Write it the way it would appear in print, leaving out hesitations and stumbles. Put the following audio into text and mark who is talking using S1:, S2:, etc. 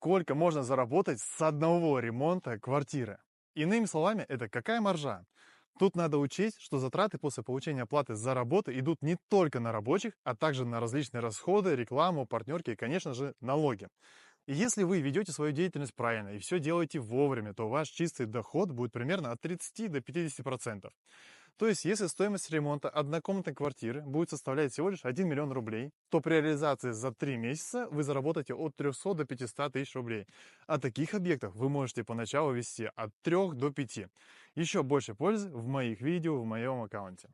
S1: сколько можно заработать с одного ремонта квартиры. Иными словами, это какая маржа? Тут надо учесть, что затраты после получения оплаты за работу идут не только на рабочих, а также на различные расходы, рекламу, партнерки и, конечно же, налоги. И если вы ведете свою деятельность правильно и все делаете вовремя, то ваш чистый доход будет примерно от 30 до 50%. То есть, если стоимость ремонта однокомнатной квартиры будет составлять всего лишь 1 миллион рублей, то при реализации за 3 месяца вы заработаете от 300 до 500 тысяч рублей. А таких объектов вы можете поначалу вести от 3 до 5. Еще больше пользы в моих видео в моем аккаунте.